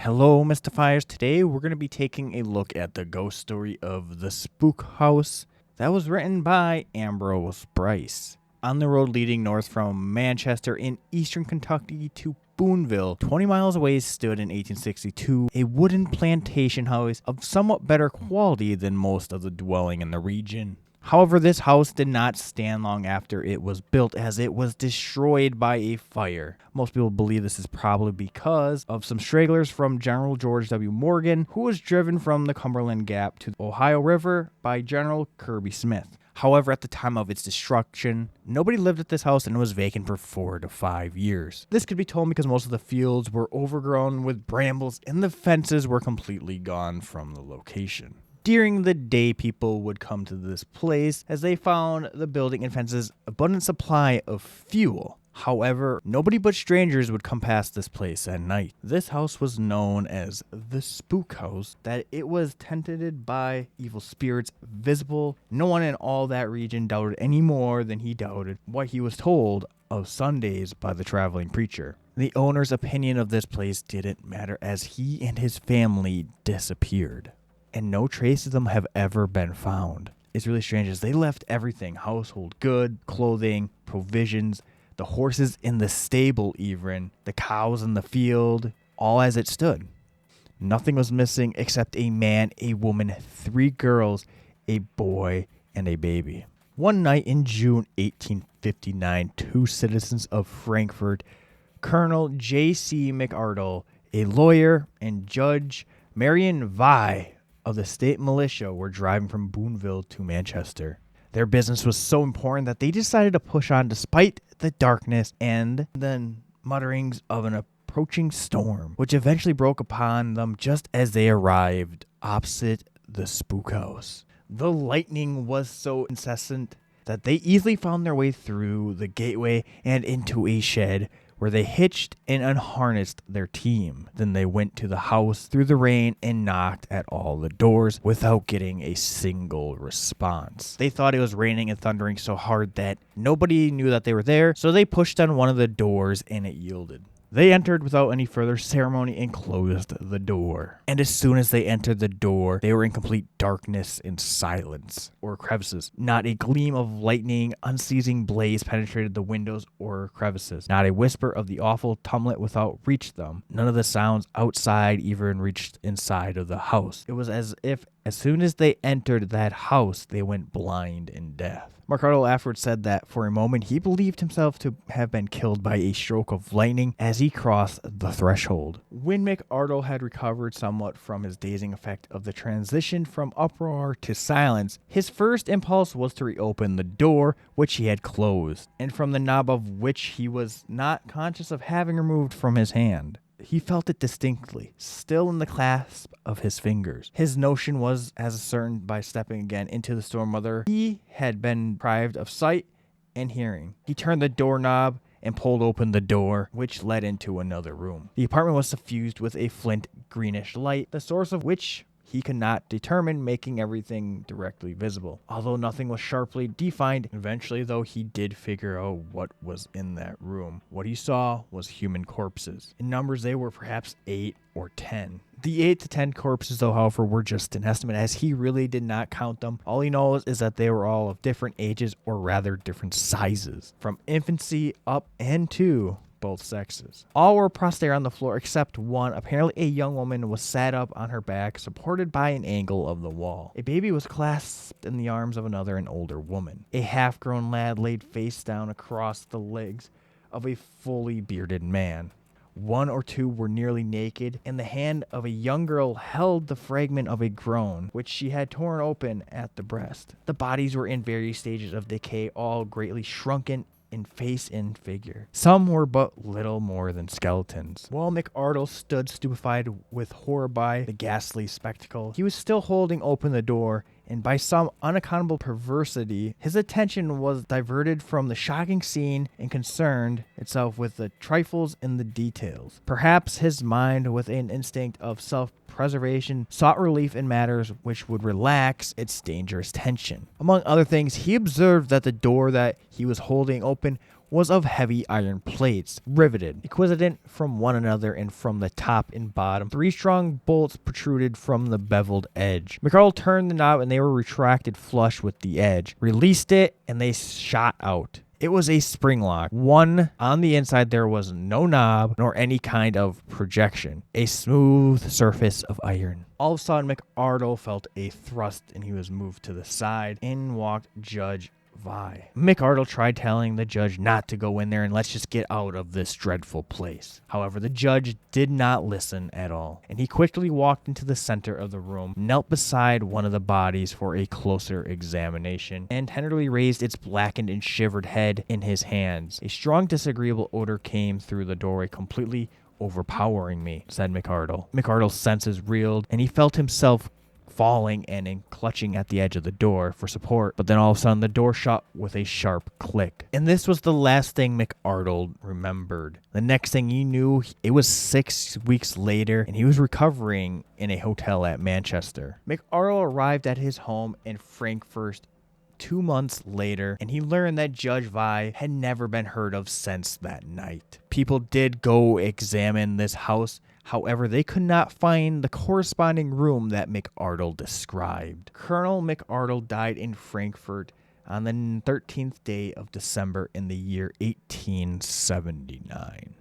Hello, Mystifiers. Today we're going to be taking a look at the ghost story of the Spook House that was written by Ambrose Bryce. On the road leading north from Manchester in eastern Kentucky to Boonville, 20 miles away, stood in 1862 a wooden plantation house of somewhat better quality than most of the dwelling in the region. However, this house did not stand long after it was built, as it was destroyed by a fire. Most people believe this is probably because of some stragglers from General George W. Morgan, who was driven from the Cumberland Gap to the Ohio River by General Kirby Smith. However, at the time of its destruction, nobody lived at this house and it was vacant for 4 to 5 years. This could be told because most of the fields were overgrown with brambles and the fences were completely gone from the location. During the day, people would come to this place as they found the building and fences abundant supply of fuel. However, nobody but strangers would come past this place at night. This house was known as the Spook House, that it was tenanted by evil spirits visible. No one in all that region doubted any more than he doubted what he was told of Sundays by the traveling preacher. The owner's opinion of this place didn't matter, as he and his family disappeared, and no trace of them have ever been found. It's really strange, as they left everything: household good, clothing, provisions, the horses in the stable, even the cows in the field, all as it stood. Nothing was missing except a man, a woman, 3 girls, a boy, and a baby. One night in June 1859, 2 citizens of Frankfort, Colonel J.C. McArdle, a lawyer, and Judge Marion Vi of the state militia, were driving from Boonville to Manchester. Their business was so important that they decided to push on despite the darkness and the mutterings of an approaching storm, which eventually broke upon them just as they arrived opposite the Spook House. The lightning was so incessant that they easily found their way through the gateway and into a shed, where they hitched and unharnessed their team. Then they went to the house through the rain and knocked at all the doors without getting a single response. They thought it was raining and thundering so hard that nobody knew that they were there, so they pushed on one of the doors and it yielded. They entered without any further ceremony and closed the door. And as soon as they entered the door, they were in complete darkness and silence, or crevices. Not a gleam of lightning, unceasing blaze penetrated the windows or crevices. Not a whisper of the awful tumult without reached them. None of the sounds outside even reached inside of the house. It was as if as soon as they entered that house, they went blind and deaf. McArdle afterwards said that for a moment he believed himself to have been killed by a stroke of lightning as he crossed the threshold. When McArdle had recovered somewhat from his dazing effect of the transition from uproar to silence, his first impulse was to reopen the door, which he had closed, and from the knob of which he was not conscious of having removed from his hand. He felt it distinctly, still in the clasp of his fingers. His notion was as ascertained by stepping again into the storm, whether he had been deprived of sight and hearing. He turned the doorknob and pulled open the door, which led into another room. The apartment was suffused with a flint greenish light, the source of which he could not determine, making everything directly visible. Although nothing was sharply defined, eventually though he did figure out what was in that room. What he saw was human corpses. In numbers, they were perhaps 8 or 10. The 8 to 10 corpses, though, however, were just an estimate, as he really did not count them. All he knows is that they were all of different ages, or rather different sizes, from infancy up and to both sexes. All were prostrate on the floor except one. Apparently a young woman was sat up on her back, supported by an angle of the wall. A baby was clasped in the arms of another, an older woman. A half-grown lad laid face down across the legs of a fully bearded man. 1 or 2 were nearly naked, and the hand of a young girl held the fragment of a groan, which she had torn open at the breast. The bodies were in various stages of decay, all greatly shrunken in face and figure. Some were but little more than skeletons. While McArdle stood stupefied with horror by the ghastly spectacle, he was still holding open the door, and by some unaccountable perversity, his attention was diverted from the shocking scene and concerned itself with the trifles in the details. Perhaps his mind, with an instinct of self-preservation, sought relief in matters which would relax its dangerous tension. Among other things, he observed that the door that he was holding open was of heavy iron plates, riveted, equivalent from one another and from the top and bottom. 3 strong bolts protruded from the beveled edge. McArdle turned the knob and they were retracted flush with the edge, released it, and they shot out. It was a spring lock. One on the inside, there was no knob nor any kind of projection. A smooth surface of iron. All of a sudden, McArdle felt a thrust and he was moved to the side. In walked Judge Vi. McArdle tried telling the judge not to go in there and let's just get out of this dreadful place. However, the judge did not listen at all, and he quickly walked into the center of the room, knelt beside one of the bodies for a closer examination, and tenderly raised its blackened and shivered head in his hands. A strong, disagreeable odor came through the doorway, completely overpowering me, said McArdle. McArdle's senses reeled, and he felt himself falling and clutching at the edge of the door for support, but then all of a sudden the door shut with a sharp click. And this was the last thing McArdle remembered. The next thing he knew, it was 6 weeks later, and he was recovering in a hotel at Manchester. McArdle arrived at his home in Frankfurt 2 months later, and he learned that Judge Vi had never been heard of since that night. People did go examine this house. However, they could not find the corresponding room that McArdle described. Colonel McArdle died in Frankfurt on the 13th day of December in the year 1879.